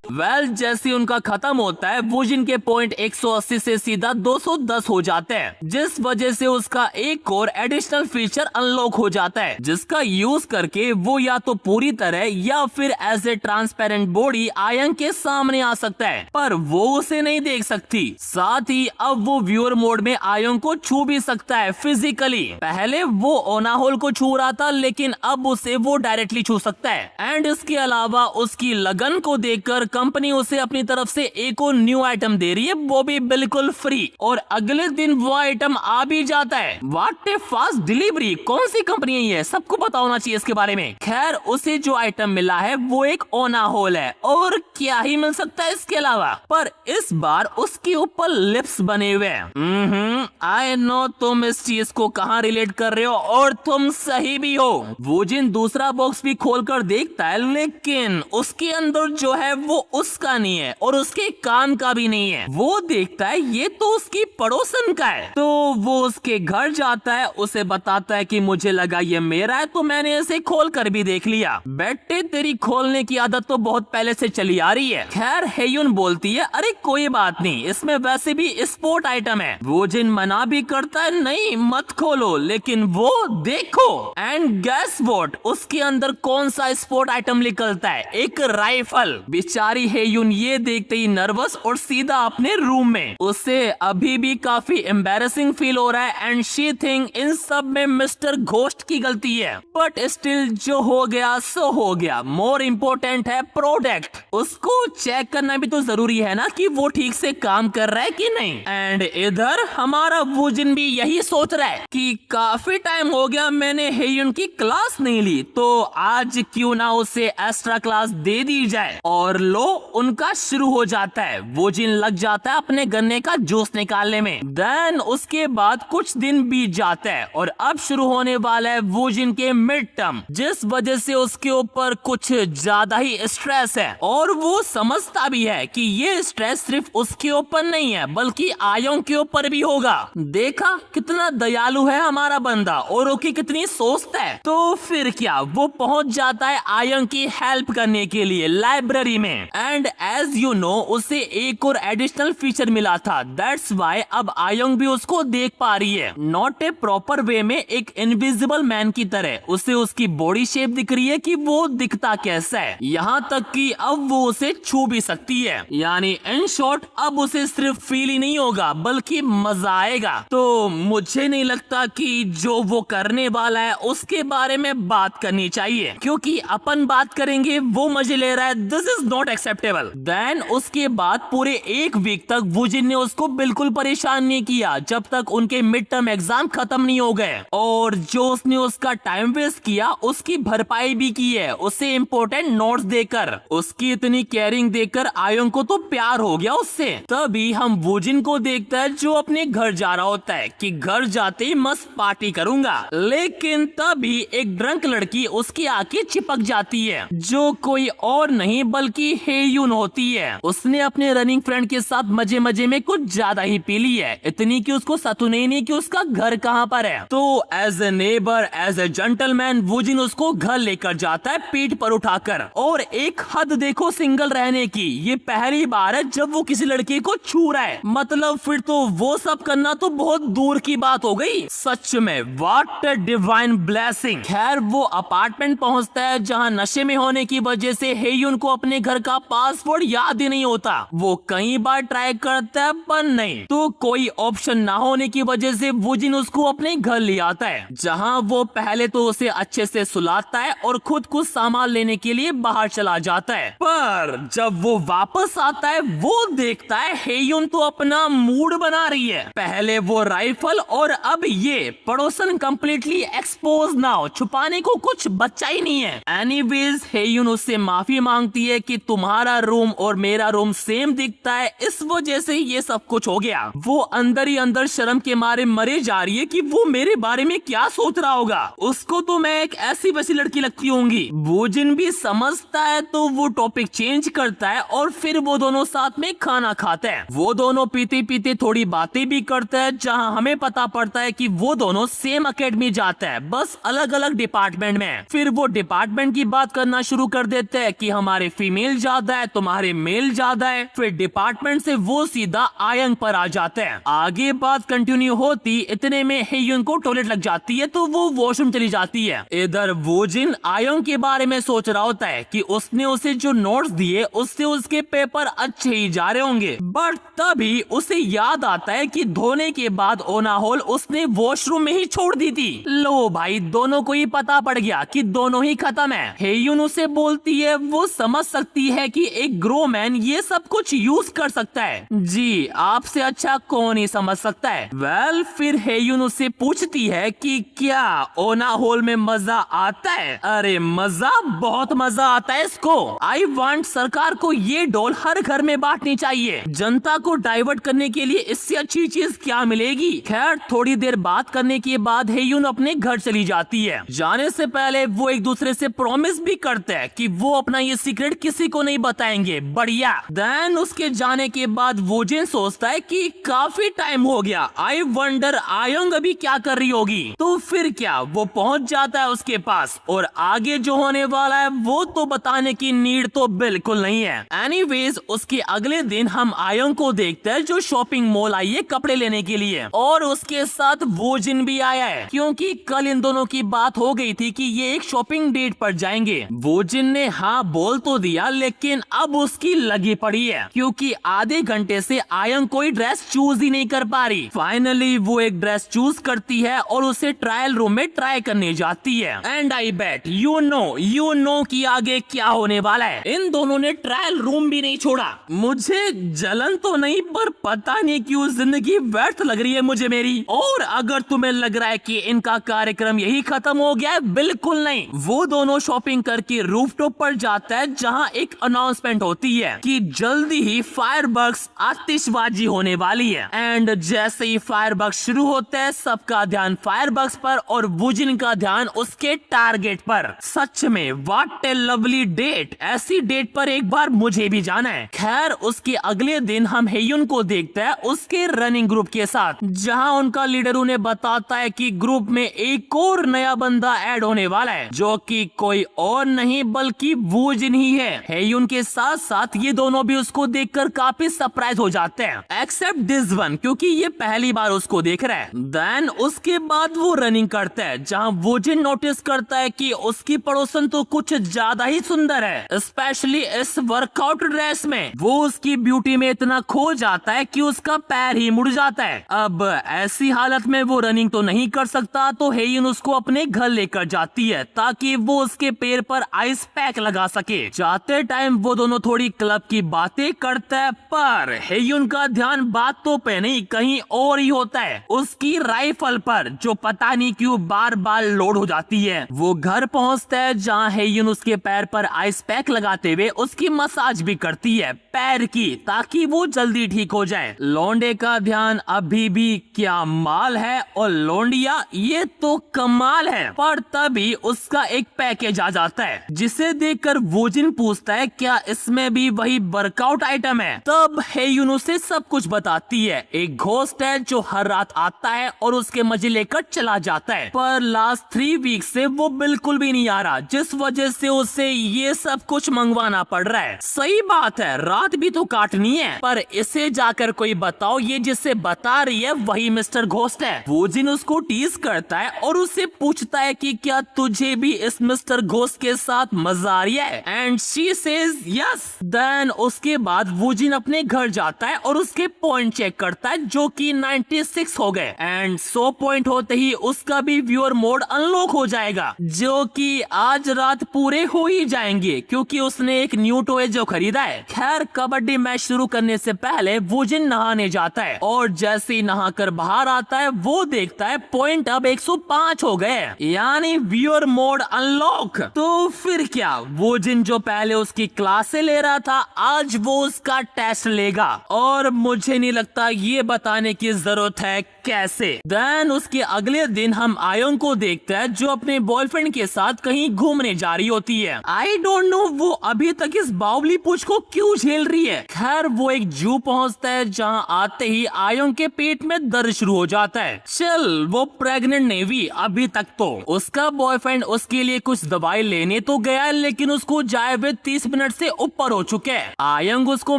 वेल जैसे उनका खत्म होता है, वुजिन के पॉइंट 180 से सीधा 210 हो जाते हैं, जिस वजह से उसका एक और एडिशनल फीचर अनलॉक हो जाता है, जिसका यूज करके वो या तो पूरी तरह या फिर एज ए ट्रांसपेरेंट बॉडी आयंग के सामने आ सकता है, पर वो उसे नहीं देख सकती। साथ ही अब वो व्यूअर मोड में आयंग को छू भी सकता है फिजिकली। पहले वो ओना होल को छू रहा था, लेकिन अब उसे वो डायरेक्टली छू सकता है। एंड इसके अलावा उसकी लगन को देखकर कंपनी उसे अपनी तरफ से एक और न्यू आइटम दे रही है, वो भी बिल्कुल फ्री। और अगले दिन वो आइटम आ भी जाता है। व्हाट ए फास्ट डिलीवरी, कौन सी कंपनी है ये, सबको पता होना चाहिए इसके बारे में। खैर उसे जो आइटम मिला है वो एक ओना होल है, और क्या ही मिल सकता है इसके अलावा। पर इस बार उसके ऊपर लिप्स बने हुए हैं। आई नो तुम इस चीज को कहाँ रिलेट कर रहे हो, और तुम सही भी हो। वुजिन दूसरा बॉक्स भी खोलकर देखता है, लेकिन उसके अंदर जो है वो उसका नहीं है और उसके कान का भी नहीं है। वो देखता है ये तो उसकी पड़ोसन का है, तो वो उसके घर जाता है, उसे बताता है कि मुझे लगा ये मेरा है तो मैंने इसे खोल कर भी देख लिया। बेटे तेरी खोलने की आदत तो बहुत पहले से चली आ रही है। खैर हेयुन बोलती है अरे कोई बात नहीं, इसमें वैसे भी स्पोर्ट आइटम है। वो जिन मना भी करता है नहीं मत खोलो, लेकिन वो देखो एंड गैस व्हाट, उसके अंदर कौन सा स्पोर्ट आइटम निकलता है, एक राइफल। बेचारी हेयुन ये देखते ही नर्वस और सीधा अपने रूम में। उसे अभी भी काफी एम्बैरेसिंग फील हो रहा है एंड शी थिंक इन सब में मिस्टर घोस्ट की गलती है, बट स्टिल जो हो गया सो हो गया। मोर इम्पोर्टेंट है प्रोडक्ट, उसको चेक करना भी तो जरूरी है ना कि वो ठीक से काम कर रहा है कि नहीं। एंड इधर हमारा वूजिन भी यही सोच रहा है कि काफी टाइम हो गया मैंने हेयुन की क्लास नहीं ली, तो आज क्यों ना उसे एक्स्ट्रा क्लास दे दी जाए। और लो उनका शुरू हो जाता है। वूजिन लग जाता है अपने गन्ने का जूस निकालने में। देन उसके बाद कुछ दिन बीत जाता है और अब शुरू होने वाला है वूजिन के मिड टर्म, जिस वजह से उसके ऊपर कुछ ज्यादा ही स्ट्रेस है और वो समझता भी है कि ये स्ट्रेस सिर्फ उसके ऊपर नहीं है बल्कि आयोंग के ऊपर भी होगा। देखा कितना दयालु है हमारा बंदा और ओकी कितनी सोचता है। तो फिर क्या, वो पहुंच जाता है आयोंग की हेल्प करने के लिए लाइब्रेरी में। एंड एज यू नो उसे एक और एडिशनल फीचर मिला था, दैट्स व्हाई अब आयोंग भी उसको देख पा रही है, नॉट ए प्रॉपर वे में, एक इनविजिबल मैन की तरह। उसे उसकी बॉडी शेप दिख रही है कि वो दिखता कैसा है, यहाँ तक कि अब वो उसे छू भी सकती है। यानी इन शॉर्ट अब उसे सिर्फ फील ही नहीं होगा बल्कि मजा आएगा। तो मुझे नहीं लगता कि जो वो करने वाला है उसके बारे में बात करनी चाहिए, क्योंकि अपन बात करेंगे वो मजे ले रहा है, this is not acceptable. Then उसके बाद पूरे एक वीक तक वूजिन ने उसको बिल्कुल परेशान नहीं किया जब तक उनके मिड टर्म एग्जाम खत्म नहीं हो गए, और जो उसने उसका टाइम वेस्ट किया उसकी भरपाई भी की है, उसे इम्पोर्टेंट नोट्स देकर। उसकी इतनी केयरिंग देखकर आयोंग को तो प्यार हो गया उससे। तभी हम वूजिन को देखता है जो अपने घर जा रहा होता है कि घर जाते ही मस्त पार्टी करूंगा, लेकिन तभी एक ड्रंक लड़की उसके आके चिपक जाती है जो कोई और नहीं बल्कि हेयुन होती है। उसने अपने रनिंग फ्रेंड के साथ मजे मजे में कुछ ज्यादा ही पी ली है, इतनी कि उसको सतुने नहीं कि उसका घर कहाँ पर है। तो as a neighbour as a gentleman Woojin उसको घर लेकर जाता है पीठ पर उठाकर। और एक हद देखो सिंगल रहने की, ये पहली बार है जब वो किसी लड़की को छू रहा है, मतलब फिर तो वो सब करना तो बहुत दूर की बात हो गई। सच में व्हाट अ डिवाइन ब्लेसिंग। खैर वो अपार्टमेंट पहुंचता है जहां नशे में होने की वजह से हेयुन को अपने घर का पासवर्ड याद ही नहीं होता। वो कई बार ट्राई करता है पर नहीं, तो कोई ऑप्शन ना होने की वजह से वूजिन उसको अपने घर ले आता है, जहां वो पहले तो उसे अच्छे से सुलाता है और खुद कुछ सामान लेने के लिए बाहर चला जाता है। पर जब वो वापस आता है वो देखता है हेयुन तो अपना मूड बना रही है, पहले वो राइफल और अब ये पड़ोसन कंप्लीटली एक्सपोज ना हो, छुपाने को कुछ बचा ही नहीं है। एनीवेज हेयुन उससे माफी मांगती है कि तुम्हारा रूम और मेरा रूम सेम दिखता है, इस वजह से ये सब कुछ हो गया। वो अंदर ही अंदर शर्म के मारे मरे जा रही है कि वो मेरे बारे में क्या सोच रहा होगा, उसको तो मैं एक ऐसी वैसी लड़की लगती होंगी। वूजिन भी समझता है तो वो टॉपिक चेंज करता है और फिर वो दोनों साथ में खाना खाते हैं। वो दोनों पीते पीते थोड़ी बातें भी करते हैं, जहां हमें पता पड़ता है कि वो दोनों सेम एकेडमी जाते हैं, बस अलग अलग डिपार्टमेंट में। फिर वो डिपार्टमेंट की बात करना शुरू कर देते हैं कि हमारे फीमेल ज्यादा है, तुम्हारे मेल ज्यादा है। फिर डिपार्टमेंट से वो सीधा आयोंग पर आ जाते हैं। आगे बात कंटिन्यू होती इतने में हेयुन को टॉयलेट लग जाती है तो वो वॉशरूम चली जाती है। इधर वूजिन आयोंग के बारे में सोच रहा होता है कि उसने उसे जो नोट्स दिए उससे उसके पेपर अच्छे ही जा रहे होंगे, बट तभी उसे याद आता है कि धोने के बाद ओनाहोल उसने वॉशरूम में ही छोड़ दी थी। लो भाई दोनों को ही पता पड़ गया कि दोनों ही खत्म है। हेयुन उसे बोलती है वो समझ सकती है कि एक ग्रो मैन ये सब कुछ यूज कर सकता है। जी आपसे अच्छा कौन ही समझ सकता है। वेल फिर हेयुन उससे पूछती है कि क्या ओनाहोल में मजा आता है। अरे मजा, बहुत मजा आता है इसको। आई वांट सरकार को ये डॉल हर घर में बांटनी चाहिए, जनता को डाइवर्ट करने के लिए इससे अच्छी चीज क्या मिलेगी। खैर थोड़ी देर बात करने के बाद हेयुन अपने घर चली जाती है। जाने से पहले वो एक दूसरे से प्रॉमिस भी करते हैं कि वो अपना ये सीक्रेट किसी को नहीं नहीं बताएंगे, बढ़िया। देन उसके जाने के बाद वोजिन सोचता है कि काफी टाइम हो गया, आई वंडर आयोंग अभी क्या कर रही होगी। तो फिर क्या, वो पहुंच जाता है उसके पास और आगे जो होने वाला है वो तो बताने की नीड तो बिल्कुल नहीं है। एनीवेज उसके अगले दिन हम आयोंग को देखते हैं जो शॉपिंग मॉल आई है कपड़े लेने के लिए, और उसके साथ वोजिन भी आया है क्योंकि कल इन दोनों की बात हो गई थी कि ये एक शॉपिंग डेट पर जाएंगे। वोजिन ने हाँ बोल तो दिया लेकिन अब उसकी लगी पड़ी है क्योंकि आधे घंटे से आयोंग कोई ड्रेस चूज ही नहीं कर पा रही। फाइनली वो एक ड्रेस चूज करती है और उसे ट्रायल रूम में ट्राई करने जाती है। And I bet you know कि आगे क्या होने वाला है। इन दोनों ने ट्रायल रूम भी नहीं छोड़ा। मुझे जलन तो नहीं पर पता नहीं क्यों जिंदगी व्यर्थ लग रही है मुझे मेरी। और अगर तुम्हें लग रहा है कि इनका कार्यक्रम यही खत्म हो गया है, बिल्कुल नहीं। वो दोनों शॉपिंग करके रूफटॉप पर जाता है जहां एक अनाउंसमेंट होती है कि जल्दी ही फायरवर्क्स आतिशबाजी होने वाली है। एंड जैसे ही फायरवर्क्स शुरू होता है सबका ध्यान फायरवर्क्स पर और वोजिन का ध्यान उसके टारगेट पर। सच में व्हाट ए लवली डेट, ऐसी डेट पर एक बार मुझे भी जाना है। खैर उसके अगले दिन हम हेयुन को देखते हैं उसके रनिंग ग्रुप के साथ, जहां उनका लीडर उन्हें बताता है कि ग्रुप में एक और नया बंदा ऐड होने वाला है जो कि कोई और नहीं बल्कि वोजिन ही है। हेयुन के साथ साथ ये दोनों भी उसको देखकर काफी सरप्राइज हो जाते हैं, एक्सेप्ट दिस वन क्योंकि ये पहली बार उसको देख रहा है। देन उसके बाद वो रनिंग करता है जहां वोजिन नोटिस करता है कि उसकी पड़ोसन तो कुछ ज्यादा ही सुंदर है, स्पेशली इस वर्कआउट ड्रेस में। वो उसकी ब्यूटी में इतना खो जाता है कि उसका पैर ही मुड़ जाता है। अब ऐसी हालत में वो रनिंग तो नहीं कर सकता, तो हेयुन उसको अपने घर लेकर जाती है ताकि वो उसके पैर पर आइस पैक लगा सके। जाते टाइम वो दोनों थोड़ी क्लब की बातें करते हैं पर हेयुन का ध्यान बातों पे नहीं कहीं और ही होता है, उसकी राइफल पर जो पता नहीं क्यों बार बार लोड हो जाती है। वो घर पहुंचता है जहां हेयुन उसके पैर पर आइस पैक लगाते हुए उसकी मसाज भी करती है पैर की, ताकि वो जल्दी ठीक हो जाए। लौंडे का ध्यान अभी भी क्या माल है और लौंडिया ये तो कमाल है। पर तभी उसका एक पैकेज आ जाता है जिसे देखकर वोजिन पूछता है क्या इसमें भी वही वर्कआउट आइटम है। तब हेयुन उसे सब कुछ बताती है, एक घोस्ट है जो हर रात आता है और उसके मजे लेकर चला जाता है, पर लास्ट 3 वीक से वो बिल्कुल भी नहीं आ रहा जिस वजह से उसे ये सब कुछ मंगवाना पड़ रहा है। सही बात है, रात भी तो काटनी है, पर इसे जाकर कोई बताओ ये जिससे बता रही है वही मिस्टर घोस्ट है। वोजिन उसको टीज करता है और उससे पूछता है कि क्या तुझे भी इस मिस्टर घोस्ट के साथ मजा आ रही है, and she says yes. Then उसके बाद वोजिन अपने घर जाता है और उसके पॉइंट चेक करता है जो कि 96 हो गए, एंड 100 पॉइंट होते ही उसका भी व्यूअर मोड अनलॉक हो जाएगा जो कि आज रात पूरे हो ही जाएंगे क्योंकि उसने एक न्यू टॉय जो खरीदा है। खैर कबड्डी मैच शुरू करने से पहले वोजिन नहाने जाता है और जैसे ही नहाकर बाहर आता है वो देखता है पॉइंट अब 105 हो गए, यानी व्यूअर मोड अनलॉक। तो फिर क्या, वोजिन जो पहले उसकी क्लासे ले रहा था आज वो उसका टेस्ट लेगा, और मुझे नहीं लगता ये बताने की जरूरत है कैसे। देन उसके अगले दिन हम आयोंग को देखते हैं जो अपने बॉयफ्रेंड के साथ कहीं घूमने जा रही होती है। आई डोंट नो वो अभी तक इस बावली पूछ को क्यों झेल रही है। खैर वो एक जू पहुंचता है जहां आते ही आयोंग के पेट में दर्द शुरू हो जाता है। चल वो प्रेग्नेंट नहीं हुई अभी तक तो। उसका बॉयफ्रेंड उसके लिए कुछ दवाई लेने तो गया लेकिन उसको जाए हुए 30 मिनट से ऊपर हो चुके हैं। आयोंग उसको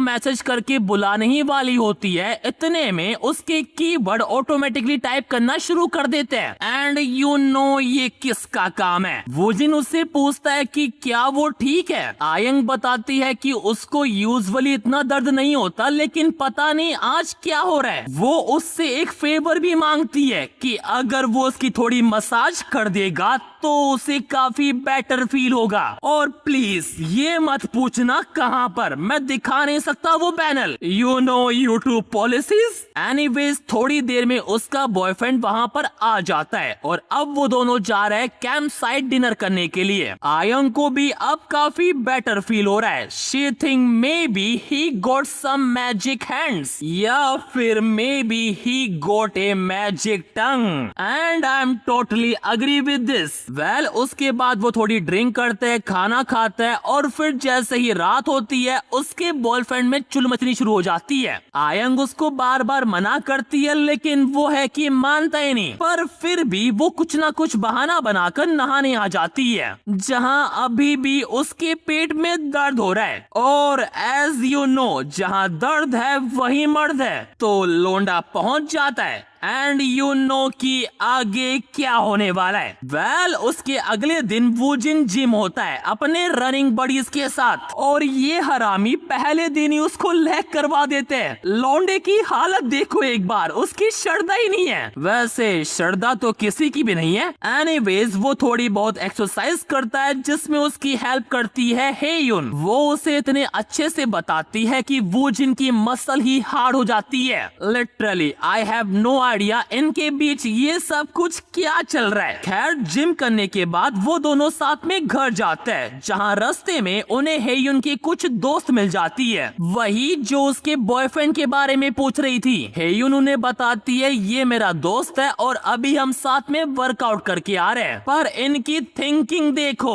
मैसेज करके बुलाने ही वाली होती है, इतने में उसके कीवर्ड ऑटोमेटिकली टाइप करना शुरू कर देते हैं। एंड यू नो ये किसका काम है। वोजिन उससे पूछता है कि क्या वो ठीक है। आयोंग बताती है कि उसको यूजुअली इतना दर्द नहीं होता लेकिन पता नहीं आज क्या हो रहा है। वो उससे एक फेवर भी मांगती है कि अगर वो उसकी थोड़ी मसाज कर देगा तो उसे काफी बेटर फील होगा, और प्लीज ये मत पूछना कहां पर, मैं दिखा नहीं सकता वो panel, you know YouTube policies. Anyways थोड़ी देर में उसका बॉयफ्रेंड वहां पर आ जाता है और अब वो दोनों जा रहे हैं कैंप साइट डिनर करने के लिए। आयोंग को भी अब काफी बेटर फील हो रहा है। She think maybe he got some magic hands या फिर maybe he got a magic tongue, and I am totally agree with this. Well उसके बाद वो थोड़ी ड्रिंक करते हैं, खाना खाते हैं और फिर जैसे जैसे ही रात होती है उसके बॉयफ्रेंड में चुल मचनी शुरू हो जाती है। आयंग उसको बार बार मना करती है लेकिन वो है कि मानता ही नहीं, पर फिर भी वो कुछ ना कुछ बहाना बनाकर नहाने आ जाती है जहां अभी भी उसके पेट में दर्द हो रहा है। और एज यू नो जहां दर्द है वही मर्द है, तो लोंडा पहुंच जाता है एंड यू नो कि आगे क्या होने वाला है। वेल उसके अगले दिन वूजिन जिम होता है अपने रनिंग बडीज के साथ और ये हरामी पहले दिन ही उसको लेग करवा देते हैं। लौंडे की हालत देखो एक बार, उसकी शर्दा ही नहीं है। वैसे शर्दा तो किसी की भी नहीं है। एनीवेज वो थोड़ी बहुत एक्सरसाइज करता है जिसमें उसकी हेल्प करती है हेयुन। वो उसे इतने अच्छे से बताती है कि वूजिन की मसल ही हार्ड हो जाती है। Literally I have no idea इनके बीच ये सब कुछ क्या चल रहा है। खैर जिम करने के बाद वो दोनों साथ में घर जाते हैं जहां रास्ते में उन्हें हेयुन की कुछ दोस्त मिल जाती है, वही जो उसके बॉयफ्रेंड के बारे में पूछ रही थी। हेयुन उन्हें बताती है ये मेरा दोस्त है और अभी हम साथ में वर्कआउट करके आ रहे हैं। पर इनकी थिंकिंग देखो,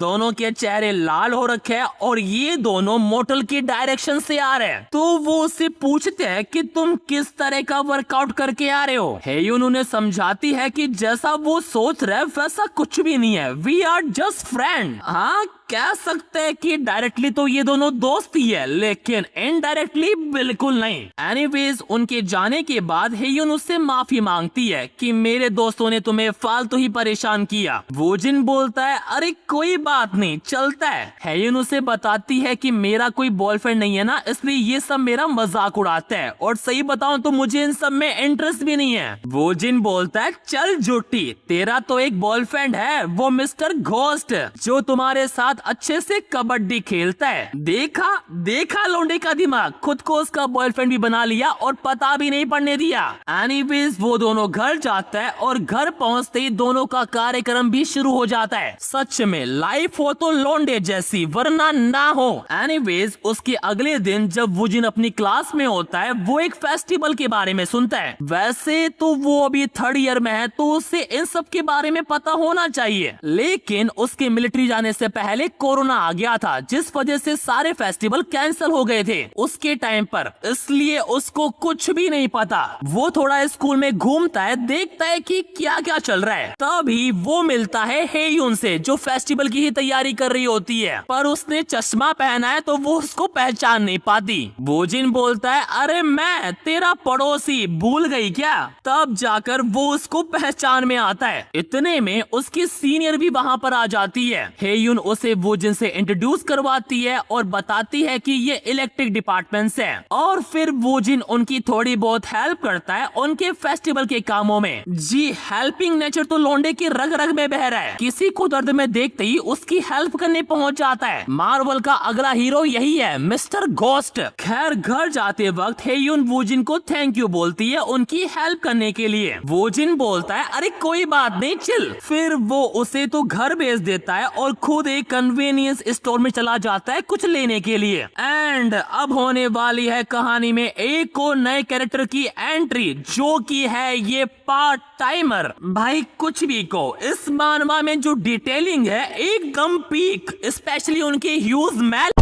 दोनों के चेहरे लाल हो रखे हैं और ये दोनों मोटल की डायरेक्शन से आ रहे हैं। तो वो उससे पूछते हैं कि तुम किस तरह का वर्कआउट करके आ रहे हो। हेयुन उन्हें समझाती है कि जैसा वो सोच रहे वैसा कुछ भी नहीं है, वी आर जस्ट फ्रेंड। हाँ कह सकते हैं कि डायरेक्टली तो ये दोनों दोस्त ही है लेकिन इनडायरेक्टली बिल्कुल नहीं। एनीवेज उनके जाने के बाद हेयुन उससे माफी मांगती है कि मेरे दोस्तों ने तुम्हें फालतू ही परेशान किया। वूजिन बोलता है अरे कोई बात नहीं चलता है। हेयुन उसे बताती है कि मेरा कोई बॉयफ्रेंड नहीं है ना, इसलिए ये सब मेरा मजाक उड़ाते हैं और सही बताऊं तो मुझे इन सब में इंटरेस्ट भी नहीं है। वूजिन बोलता है चल झूठी, तेरा तो एक बॉयफ्रेंड है, वो मिस्टर घोस्ट जो तुम्हारे साथ अच्छे से कबड्डी खेलता है। देखा देखा लौंडे का दिमाग, खुद को उसका बॉयफ्रेंड भी बना लिया और पता भी नहीं पड़ने दिया। एनीवेज वो दोनों घर जाता है और घर पहुंचते ही दोनों का कार्यक्रम भी शुरू हो जाता है। सच में लाइफ हो तो लौंडे जैसी वरना ना हो। एनीवेज उसके अगले दिन जब वूजिन अपनी क्लास में होता है वो एक फेस्टिवल के बारे में सुनता है। वैसे तो वो अभी 3rd ईयर में है तो उसे इन सब के बारे में पता होना चाहिए, लेकिन उसके मिलिट्री जाने से पहले कोरोना आ गया था जिस वजह से सारे फेस्टिवल कैंसिल हो गए थे उसके टाइम पर, इसलिए उसको कुछ भी नहीं पता। वो थोड़ा स्कूल में घूमता है, देखता है कि क्या क्या चल रहा है। तभी वो मिलता है हेयुन से जो फेस्टिवल की ही तैयारी कर रही होती है, पर उसने चश्मा पहना है तो वो उसको पहचान नहीं पाती। वूजिन बोलता है अरे मैं तेरा पड़ोसी, भूल गई क्या? तब जाकर वो उसको पहचान में आता है। इतने में उसकी सीनियर भी वहाँ पर आ जाती है। हेयुन उसे वूजिन से इंट्रोड्यूस करवाती है और बताती है कि ये इलेक्ट्रिक डिपार्टमेंट से है और फिर वूजिन उनकी थोड़ी बहुत हेल्प करता है उनके फेस्टिवल के कामों में। जी हेल्पिंग नेचर तो लौंडे की रग रग में बह रहा है, किसी को दर्द में देखते ही उसकी हेल्प करने पहुंच जाता है। मार्वल का अगला हीरो यही है मिस्टर घोस्ट। खैर घर जाते वक्त हेयुन वूजिन को थैंक यू बोलती है उनकी हेल्प करने के लिए। वूजिन बोलता है अरे कोई बात नहीं चिल। फिर वो उसे तो घर भेज देता है और खुद एक कन्वीनियंस स्टोर में चला जाता है कुछ लेने के लिए। एंड अब होने वाली है कहानी में एक और नए कैरेक्टर की एंट्री जो की है ये पार्ट टाइमर। भाई कुछ भी को इस मानवा में जो डिटेलिंग है एकदम पीक, स्पेशली उनके ह्यूज मैल।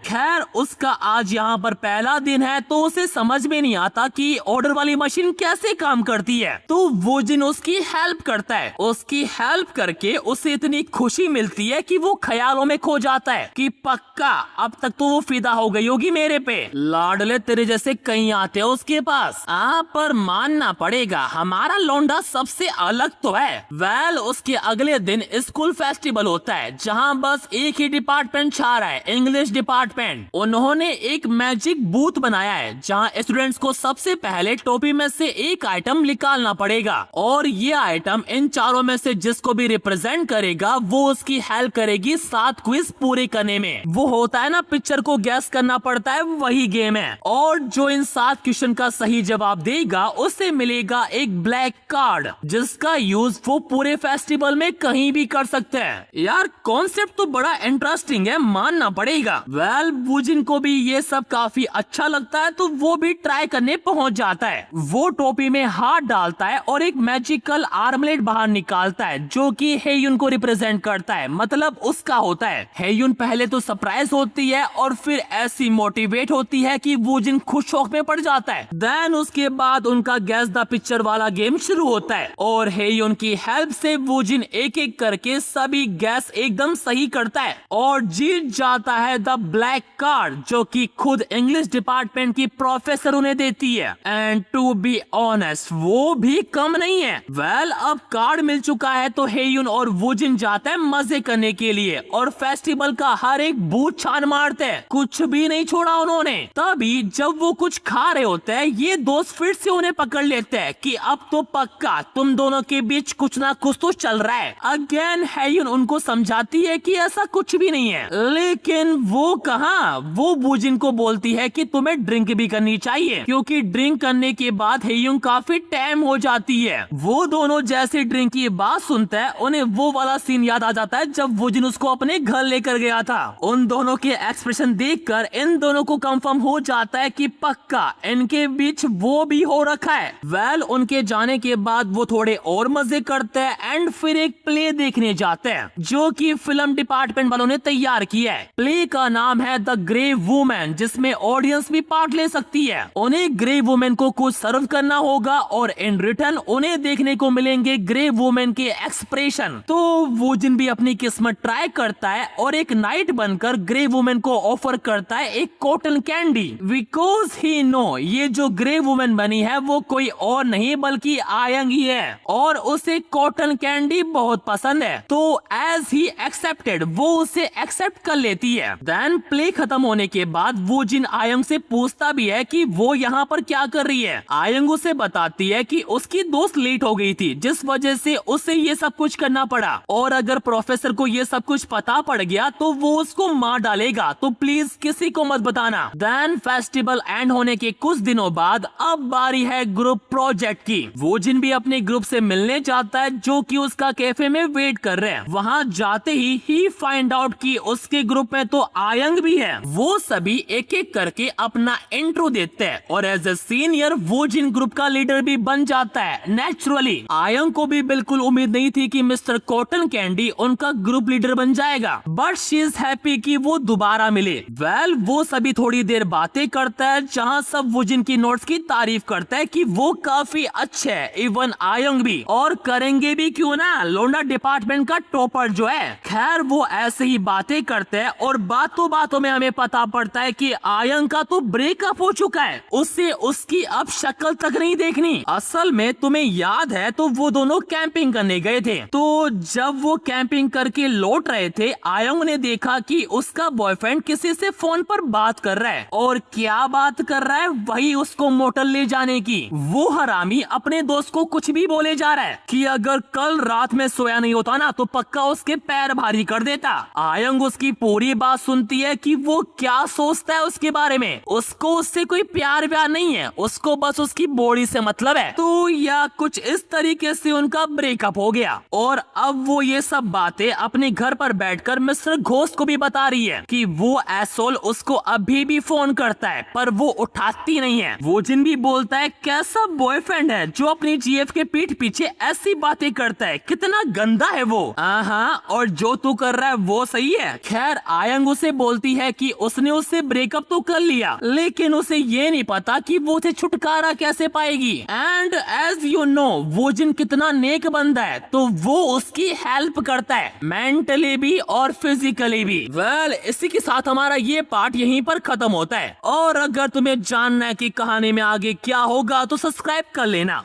खैर उसका आज यहाँ पर पहला दिन है तो उसे समझ में नहीं आता कि ऑर्डर वाली मशीन कैसे काम करती है, तो वूजिन उसकी हेल्प करता है। उसकी हेल्प करके उसे इतनी खुशी मिलती है कि वो ख्यालों में खो जाता है कि पक्का अब तक तो वो फिदा हो गई होगी मेरे पे। लाडले तेरे जैसे कई आते हैं उसके पास। पर मानना पड़ेगा हमारा लौंडा सबसे अलग तो है। वेल उसके अगले दिन स्कूल फेस्टिवल होता है जहाँ बस एक ही डिपार्टमेंट छा रहा है, इंग्लिश डिपार्टमेंट। उन्होंने एक मैजिक बूथ बनाया है जहां स्टूडेंट्स को सबसे पहले टोपी में से एक आइटम निकालना पड़ेगा और ये आइटम इन चारों में से जिसको भी रिप्रेजेंट करेगा वो उसकी हेल्प करेगी 7 क्विज पूरे करने में। वो होता है ना पिक्चर को गैस करना पड़ता है, वही गेम है। और जो इन 7 क्वेश्चन का सही जवाब देगा उसे मिलेगा एक ब्लैक कार्ड जिसका यूज वो पूरे फेस्टिवल में कहीं भी कर सकते हैं। यार कॉन्सेप्ट तो बड़ा इंटरेस्टिंग है, मानना पड़ेगा। वेल वूजिन को भी ये सब काफी अच्छा लगता है तो वो भी ट्राई करने पहुंच जाता है। वो टोपी में हाथ डालता है और एक मैजिकल आर्मलेट बाहर निकालता है जो कि हेयुन को रिप्रेजेंट करता है, मतलब उसका होता है। हेयुन पहले तो सरप्राइज होती है और फिर ऐसी मोटिवेट होती है कि वूजिन खुद शौक में पड़ जाता है। देन उसके बाद उनका गैस द पिक्चर वाला गेम शुरू होता है और हेयुन की हेल्प से वूजिन एक एक करके सभी गैस एकदम सही करता है और जीत जाता है द ब्लैक कार्ड जो कि खुद इंग्लिश डिपार्टमेंट की प्रोफेसर उन्हें देती है। एंड टू बी ऑनेस्ट वो भी कम नहीं है। वेल अब कार्ड मिल चुका है तो हेयुन और वूजिन जाते हैं मजे करने के लिए और फेस्टिवल का हर एक बूथ छान मारते हैं, कुछ भी नहीं छोड़ा उन्होंने। तभी जब वो कुछ खा रहे होते हैं ये दोस्त फिर से उन्हें पकड़ लेते हैं कि अब तो पक्का तुम दोनों के बीच कुछ ना कुछ तो चल रहा है। अगेन हेयुन उनको समझाती है कि ऐसा कुछ भी नहीं है, लेकिन वो कहाँ, वो वूजिन को बोलती है कि तुम्हें ड्रिंक भी करनी चाहिए क्योंकि ड्रिंक करने के बाद हेयुन काफी टैम हो जाती है। वो दोनों जैसे ड्रिंक की बात सुनते हैं उन्हें वो वाला सीन याद आ जाता है जब वूजिन उसको अपने घर लेकर गया था। उन दोनों के एक्सप्रेशन देखकर इन दोनों को कंफर्म हो जाता है कि पक्का इनके बीच वो भी हो रखा है। वेल उनके जाने के बाद वो थोड़े और मजे करते हैं एंड फिर एक प्ले देखने जाते हैं जो कि फिल्म डिपार्टमेंट वालों ने तैयार किया है। प्ले का नाम है द ग्रे वुमेन जिसमें ऑडियंस भी पार्ट ले सकती है। उन्हें ग्रे वुमेन को कुछ सर्व करना होगा और इन रिटर्न उन्हें देखने को मिलेंगे ग्रे वुमेन के एक्सप्रेशन। तो वूजिन भी अपनी किस्मत ट्राई करता है और एक नाइट बनकर ग्रे वुमेन को ऑफर करता है एक cotton candy because he know ये जो ग्रे वुमेन बनी है वो कोई और नहीं बल्कि आयंग ही है और उसे कॉटन कैंडी बहुत पसंद है। तो एज ही एक्सेप्टेड वो उसे एक्सेप्ट कर लेती है। देन प्ले खत्म होने के बाद वूजिन आयंग से पूछता भी है कि वो यहाँ पर क्या कर रही है। आयंग उसे बताती है कि उसकी दोस्त लेट हो गई थी जिस वजह से उसे ये सब कुछ करना पड़ा और अगर प्रोफेसर को ये सब कुछ पता पड़ गया तो वो उसको मार डालेगा, तो प्लीज किसी को मत बताना। देन फेस्टिवल एंड होने के कुछ दिनों बाद अब बारी है ग्रुप प्रोजेक्ट की। वूजिन भी अपने ग्रुप से मिलने जाता है जो कि उसका कैफे में वेट कर रहे हैं। वहाँ जाते ही फाइंड आउट कि उसके ग्रुप में तो आयंग भी है। वो सभी एक एक करके अपना इंट्रो देते हैं और as a senior Woojin group का लीडर भी बन जाता है। नेचुरली आयंग को भी बिल्कुल उम्मीद नहीं थी कि मिस्टर कॉटन कैंडी उनका ग्रुप लीडर बन जाएगा, बट शी इज हैप्पी कि वो दोबारा मिले। वेल वो सभी थोड़ी देर बातें करता है जहाँ सब वूजिन की नोट्स की तारीफ करता है कि वो काफी अच्छे है, इवन आयंग भी, और करेंगे भी क्यों ना, लोंडा डिपार्टमेंट का टॉपर जो है। खैर वो ऐसे ही बातें करते हैं और बातों बातों में हमें पता पड़ता है कि आयंग का तो ब्रेकअप हो चुका है, उससे उसकी अब शक्ल तक नहीं देखनी। असल में तुम्हें याद है तो वो दोनों कैंपिंग करने गए थे, तो जब वो कैंपिंग करके लौट रहे थे आयंग ने देखा कि उसका बॉयफ्रेंड किसी से फोन पर बात कर रहा है। और क्या बात कर रहा है, वही उसको मोटल ले जाने की। वो हरामी अपने दोस्त को कुछ भी बोले जा रहा है कि अगर कल रात में सोया नहीं होता ना तो पक्का उसके पैर भारी कर देता। आयंग उसकी पूरी बात सुनती है कि वो क्या सोचता है उसके बारे में, उसको उससे कोई प्यार व्यार नहीं है, उसको बस उसकी बॉडी से मतलब है। तो या कुछ इस तरीके से उनका ब्रेकअप हो गया और अब वो ये सब बातें अपने घर पर बैठकर मिस्टर घोस्ट को भी बता रही है कि वो एसोल उसको अभी भी फोन करता है पर वो उठाती नहीं है। वूजिन भी बोलता है कैसा बॉयफ्रेंड है जो अपनी जीएफ के पीठ पीछे ऐसी बातें करता है, कितना गंदा है वो। हाँ, और जो तू कर रहा है वो सही है। खैर आयंग उसे बोलती है कि उसने उससे ब्रेकअप तो कर लिया लेकिन उसे ये नहीं पता कि वो उसे छुटकारा कैसे पाएगी। And as you know Woojin कितना नेक बंदा है तो वो उसकी हेल्प करता है मेंटली भी और फिजिकली भी। वेल इसी के साथ हमारा ये पार्ट यहीं पर खत्म होता है और अगर तुम्हें जानना है कि कहानी में आगे क्या होगा तो सब्सक्राइब कर लेना।